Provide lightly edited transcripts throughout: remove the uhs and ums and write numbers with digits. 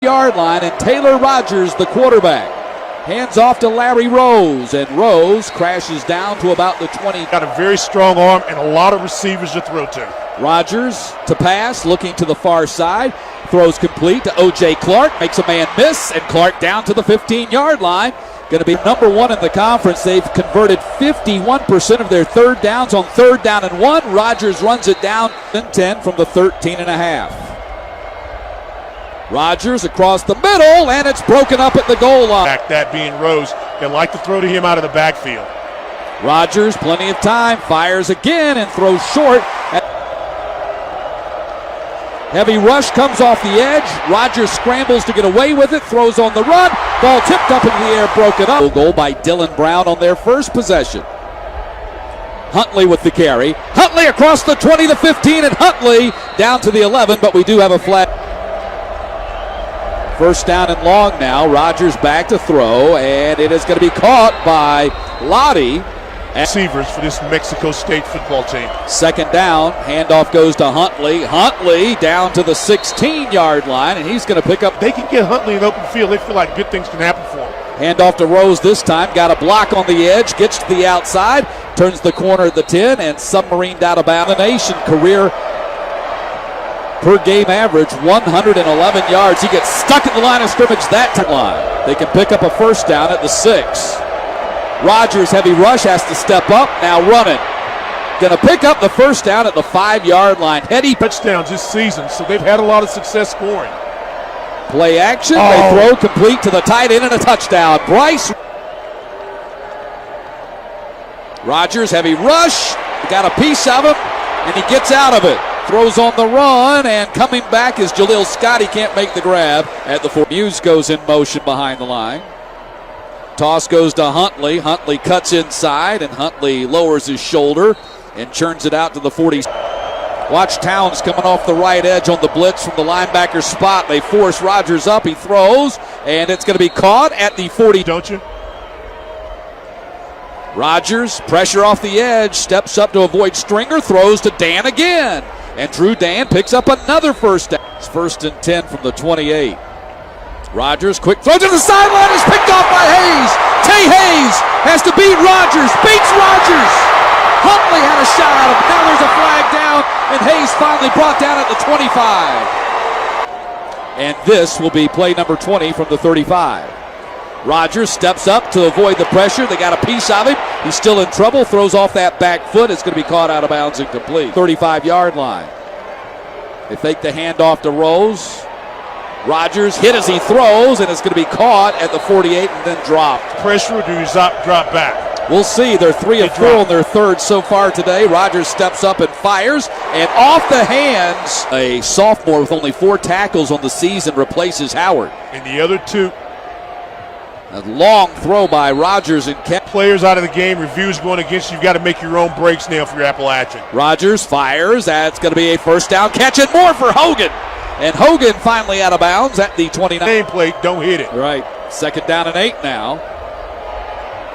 yard line, and Taylor Rogers, the quarterback, hands off to Larry Rose, and Rose crashes down to about the 20. Got a very strong arm and a lot of receivers to throw to. Rogers to pass, looking to the far side, throws complete to O.J. Clark, makes a man miss, and Clark down to the 15-yard line. Going to be number one in the conference. They've converted 51% of their third downs on 3rd down and 1. Rogers runs it down 10 from the 13.5. Rogers across the middle, and it's broken up at the goal line. That being Rose, they like to throw to him out of the backfield. Rogers, plenty of time, fires again and throws short. Heavy rush comes off the edge. Rogers scrambles to get away with it, throws on the run. Ball tipped up in the air, broken up. Goal by Dylan Brown on their first possession. Huntley with the carry. Huntley across the 20 to 15, and Huntley down to the 11, but we do have a flag. First down and long now. Rogers back to throw, and it is going to be caught by Lottie. Receivers for this Mexico State football team. 2nd down, handoff goes to Huntley. Huntley down to the 16-yard line, and he's going to pick up. They can get Huntley in open field. They feel like good things can happen for him. Handoff to Rose this time. Got a block on the edge, gets to the outside, turns the corner at the 10, and submarined out of bounds. The nation career per game average, 111 yards. He gets stuck at the line of scrimmage that time. They can pick up a first down at the 6. Rogers, heavy rush, has to step up, now running. Going to pick up the first down at the 5-yard line. Heady touchdowns this season, so they've had a lot of success scoring. Play action, They throw complete to the tight end and a touchdown. Bryce. Rogers, heavy rush, got a piece of him, and he gets out of it. Throws on the run, and coming back is Jaleel Scott. He can't make the grab at the 4. Muse goes in motion behind the line. Toss goes to Huntley. Huntley cuts inside, and Huntley lowers his shoulder and churns it out to the 40. Watch Towns coming off the right edge on the blitz from the linebacker spot. They force Rogers up. He throws, and it's going to be caught at the 40. Don't you? Rogers, pressure off the edge, steps up to avoid Stringer, throws to Dan again. And Drew Dan picks up another first down. It's 1st and 10 from the 28. Rogers, quick throw to the sideline, is picked off by Hayes. Tay Hayes has to beat Rogers, beats Rogers. Huntley had a shot at him. Now there's a flag down, and Hayes finally brought down at the 25. And this will be play number 20 from the 35. Rogers steps up to avoid the pressure. They got a piece of him. He's still in trouble. Throws off that back foot. It's going to be caught out of bounds and complete. 35-yard line. They fake the handoff to Rose. Rogers hit as he throws, and it's going to be caught at the 48 and then dropped. Pressure, or do you drop back? We'll see. They're 3 of 4 on their third so far today. Rogers steps up and fires, and off the hands, a sophomore with only 4 tackles on the season replaces Howard. And the other 2. A long throw by Rogers and kept players out of the game. Reviews going against you. You've got to make your own breaks now for your Appalachian. Rogers fires. That's going to be a first down catch and more for Hogan. And Hogan finally out of bounds at the 29. Nameplate, don't hit it. Right. 2nd down and 8 now.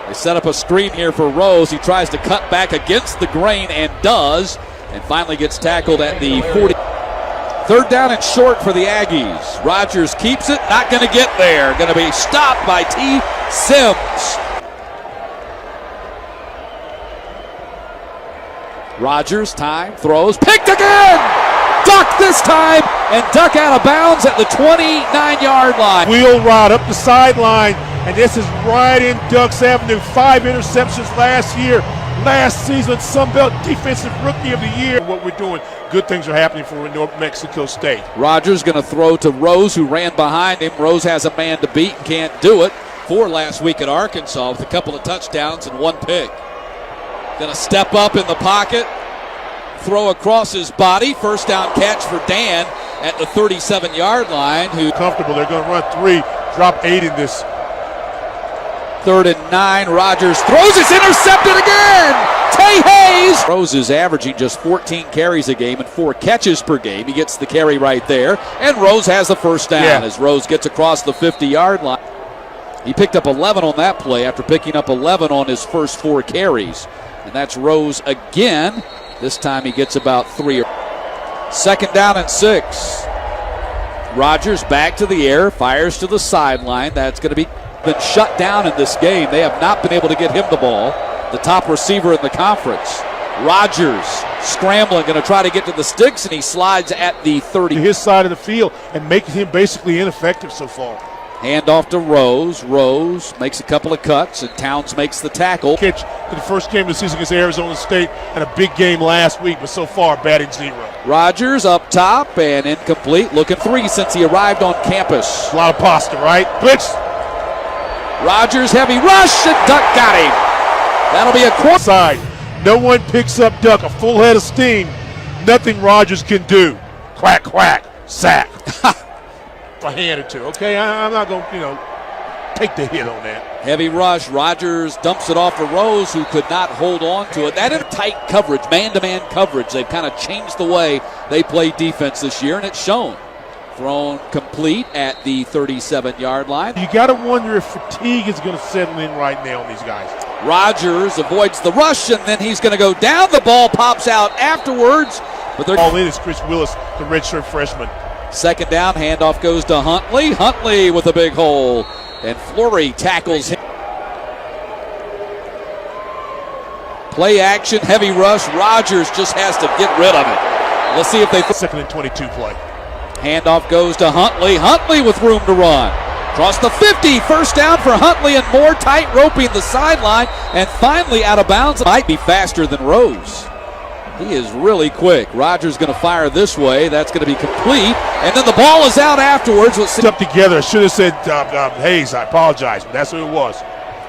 They set up a screen here for Rose. He tries to cut back against the grain and does. And finally gets tackled at the 40. 3rd down and short for the Aggies. Rogers keeps it. Not going to get there. Going to be stopped by T. Sims. Rogers, time, throws, picked again! Duck this time, and duck out of bounds at the 29-yard line. Wheel ride up the sideline, and this is right in Ducks Avenue. 5 interceptions last year. Last season, Sunbelt Defensive Rookie of the Year. What we're doing, good things are happening for North Mexico State. Rogers going to throw to Rose, who ran behind him. Rose has a man to beat and can't do it. 4 last week at Arkansas with a couple of touchdowns and 1 pick. Going to step up in the pocket. Throw across his body. First down catch for Dan at the 37-yard line. Who comfortable. They're going to run 3, drop 8 in this. 3rd and 9. Rogers throws. It's intercepted again. Tay Hayes. Rose is averaging just 14 carries a game and 4 catches per game. He gets the carry right there. And Rose has the first down as Rose gets across the 50-yard line. He picked up 11 on that play after picking up 11 on his first 4 carries. And that's Rose again. This time he gets about 3. 2nd down and 6. Rodgers back to the air, fires to the sideline. That's going to been shut down in this game. They have not been able to get him the ball, the top receiver in the conference. Rodgers scrambling, going to try to get to the sticks, and he slides at the 30. To his side of the field and making him basically ineffective so far. Handoff to Rose. Rose makes a couple of cuts, and Towns makes the tackle. Catch to the first game of the season against Arizona State and a big game last week, but so far batting 0. Rodgers up top and incomplete. Looking 3 since he arrived on campus. A lot of pasta, right? Blitz. Rodgers, heavy rush, and Duck got him. That'll be a quarter. Side. No one picks up Duck. A full head of steam. Nothing Rodgers can do. Quack, quack, sack. A hand or two, okay? I'm not going to, take the hit on that. Heavy rush. Rodgers dumps it off to Rose, who could not hold on to it. That is tight coverage, man-to-man coverage. They've kind of changed the way they play defense this year, and it's shown. Thrown complete at the 37-yard line. You got to wonder if fatigue is going to settle in right now on these guys. Rodgers avoids the rush, and then he's going to go down. The ball pops out afterwards. But they're all in is Chris Willis, the redshirt freshman. Second down, handoff goes to Huntley. Huntley with a big hole, and Fleury tackles him. Play action, heavy rush. Rodgers just has to get rid of it. Let's see if they... Second and 22 play. Handoff goes to Huntley. Huntley with room to run. Across the 50, first down for Huntley, and more tight roping the sideline, and finally out of bounds. Might be faster than Rose. He is really quick. Rodgers going to fire this way. That's going to be complete, and then the ball is out afterwards. Up together. I should have said Hayes. I apologize, but that's who it was.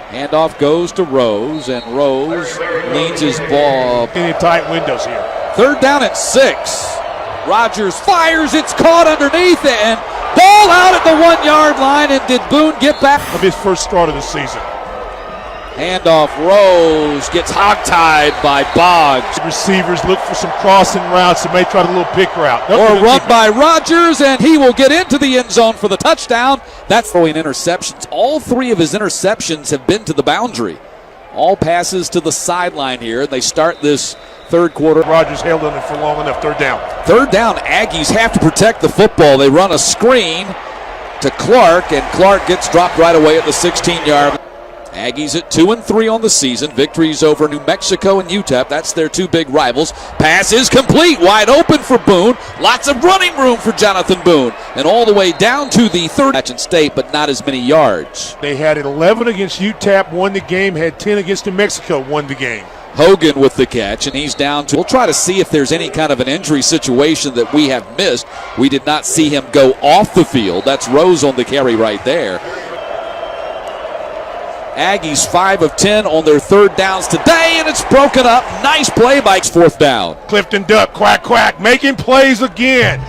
Handoff goes to Rose, and Rose leans his ball. In tight windows here. Third down at 6. Rodgers fires. It's caught underneath, and ball out at the 1-yard line. And did Boone get back? Of his first start of the season. Handoff, Rose gets hogtied by Boggs. Receivers look for some crossing routes. They may try the little pick route. Or run by Rodgers, and he will get into the end zone for the touchdown. That's throwing interceptions. All 3 of his interceptions have been to the boundary. All passes to the sideline here. They start this third quarter. Rodgers held on it for long enough. Third down. Third down, Aggies have to protect the football. They run a screen to Clark, and Clark gets dropped right away at the 16-yard line. Aggies at 2-3 on the season. Victories over New Mexico and UTEP. That's their 2 big rivals. Pass is complete. Wide open for Boone. Lots of running room for Jonathan Boone. And all the way down to the third. Appalachian State, but not as many yards. They had 11 against UTEP, won the game. Had 10 against New Mexico, won the game. Hogan with the catch, and he's down to. We'll try to see if there's any kind of an injury situation that we have missed. We did not see him go off the field. That's Rose on the carry right there. Aggies 5 of 10 on their third downs today, and it's broken up. Nice play by fourth down. Clifton Duck, quack, quack, making plays again.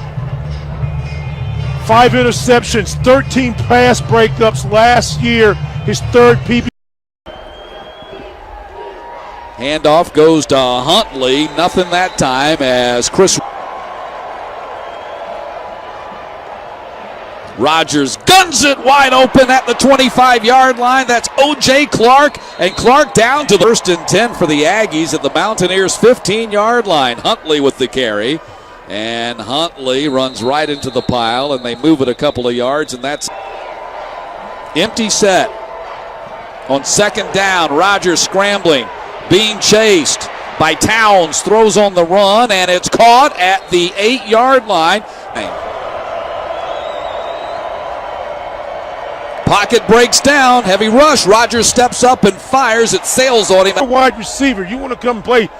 5 interceptions, 13 pass breakups last year. His third PB. Handoff goes to Huntley. Nothing that time as Chris Rodgers guns it wide open at the 25-yard line. That's O.J. Clark, and Clark down to the 1st and 10 for the Aggies at the Mountaineers' 15-yard line. Huntley with the carry, and Huntley runs right into the pile, and they move it a couple of yards, and that's empty set. On second down, Rodgers scrambling, being chased by Towns, throws on the run, and it's caught at the 8-yard line. Pocket breaks down, heavy rush. Rodgers steps up and fires. It sails on him. A wide receiver, you want to come play.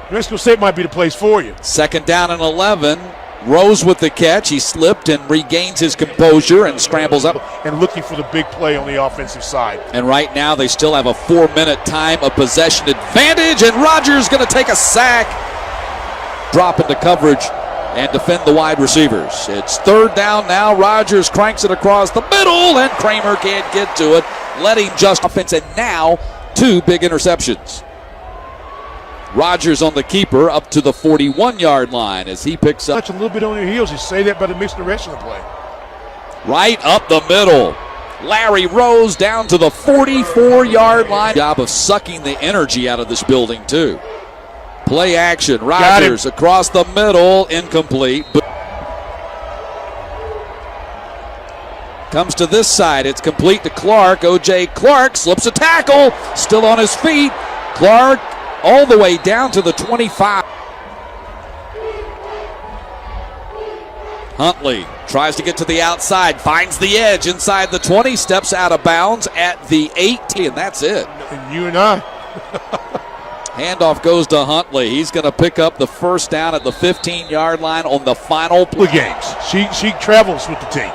New Mexico State might be the place for you. Second down and 11. Rose with the catch. He slipped and regains his composure and scrambles up. And looking for the big play on the offensive side. And right now they still have a 4-minute time of possession advantage. And Rodgers going to take a sack. Drop into coverage and defend the wide receivers. It's third down now. Rodgers cranks it across the middle, and Kramer can't get to it, letting just offense, and now 2 big interceptions. Rodgers on the keeper up to the 41-yard line as he picks up. Touch a little bit on your heels. You say that by the mixed direction of play. Right up the middle. Larry Rose down to the 44-yard line. Job of sucking the energy out of this building, too. Play action. Rodgers across the middle, incomplete. Comes to this side. It's complete to Clark. O.J. Clark slips a tackle. Still on his feet. Clark all the way down to the 25. Huntley tries to get to the outside. Finds the edge inside the 20. Steps out of bounds at the 18. And that's it. And you and I. Handoff goes to Huntley. He's going to pick up the first down at the 15-yard line on the final play. Games. She travels with the team.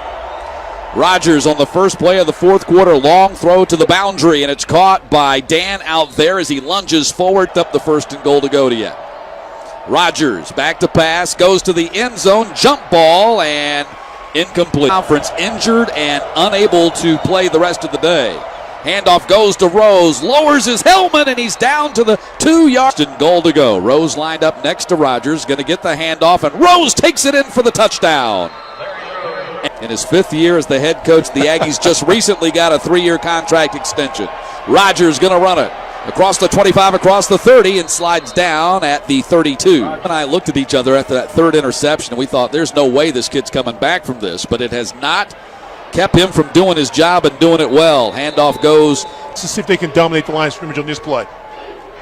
Rogers on the first play of the fourth quarter, long throw to the boundary, and it's caught by Dan out there as he lunges forward up the first and goal to go to you. Rogers back to pass, goes to the end zone, jump ball, and incomplete. Conference injured and unable to play the rest of the day. Handoff goes to Rose, lowers his helmet, and he's down to the 2-yard and goal to go. Rose lined up next to Rogers, going to get the handoff, and Rose takes it in for the touchdown. In his 5th year as the head coach, the Aggies just recently got a 3-year contract extension. Rogers going to run it across the 25, across the 30, and slides down at the 32. And I looked at each other after that third interception, and we thought, there's no way this kid's coming back from this, but it has not kept him from doing his job and doing it well. Handoff goes. Let's see if they can dominate the line of scrimmage on this play.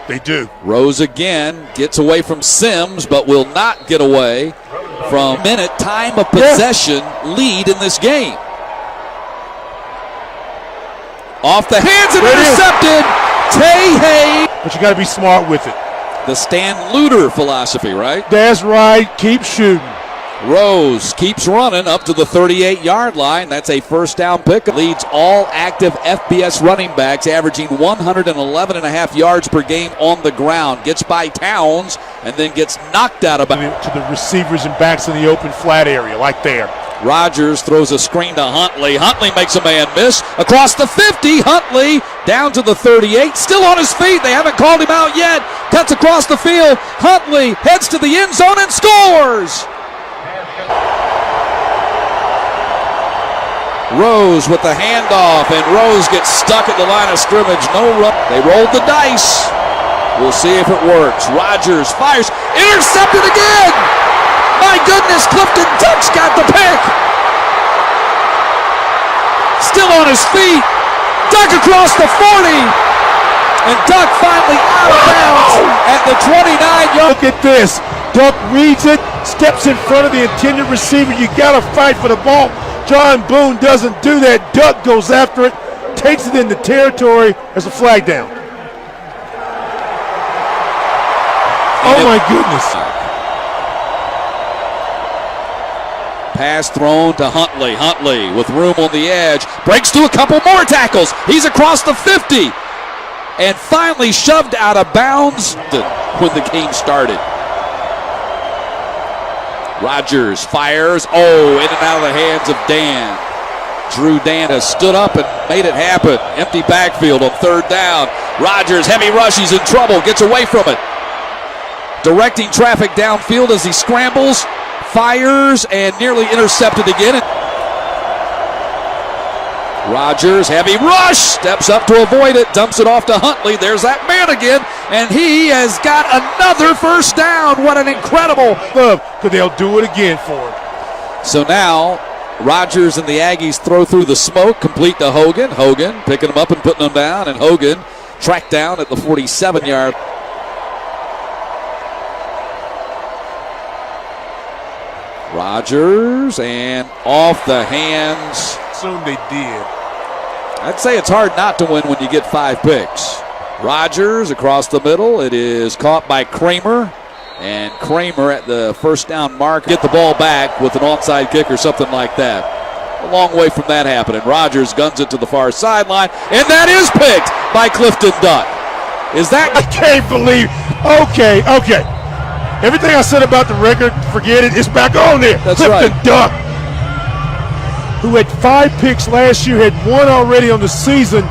They do. Rose again gets away from Sims, but will not get away from minute time of possession lead in this game. Off the hands and intercepted. Tay. But you got to be smart with it. The Stan Luter philosophy, right? That's right. Keep shooting. Rose keeps running up to the 38-yard line. That's a first down pick. Leads all active FBS running backs, averaging 111.5 yards per game on the ground. Gets by Towns and then gets knocked out of bounds. To the receivers and backs in the open flat area, like there. Rogers throws a screen to Huntley. Huntley makes a man miss. Across the 50, Huntley down to the 38. Still on his feet. They haven't called him out yet. Cuts across the field. Huntley heads to the end zone and scores. Rose with the handoff, and Rose gets stuck at the line of scrimmage. No run. They rolled the dice. We'll see if it works. Rogers fires. Intercepted again. My goodness, Clifton Duck's got the pick. Still on his feet. Duck across the 40. And Duck finally out of bounds at the 29-yard. Look at this. Duck reads it, steps in front of the intended receiver. You got to fight for the ball. John Boone doesn't do that. Duck goes after it, takes it into territory. There's a flag down. Oh my goodness. Pass thrown to Huntley. Huntley with room on the edge. Breaks through a couple more tackles. He's across the 50. And finally shoved out of bounds when the game started. Rogers fires. Oh, in and out of the hands of Dan. Drew Dan has stood up and made it happen. Empty backfield on third down. Rogers, heavy rush. He's in trouble. Gets away from it. Directing traffic downfield as he scrambles. Fires and nearly intercepted again. Rogers, heavy rush, steps up to avoid it, dumps it off to Huntley. There's that man again, and he has got another first down. What an incredible love, because they'll do it again for him. So now Rogers and the Aggies throw through the smoke, complete to Hogan. Hogan picking him up and putting him down, and Hogan tracked down at the 47-yard. Rogers and off the hands. Soon they did. I'd say it's hard not to win when you get 5 picks. Rogers across the middle. It is caught by Kramer. And Kramer at the first down mark. Get the ball back with an onside kick or something like that. A long way from that happening. Rogers guns it to the far sideline. And that is picked by Clifton Duck. Is that? I can't believe. Okay. Everything I said about the record, forget it. It's back on there. That's Clifton right. Duck, who had 5 picks last year, had 1 already on the season.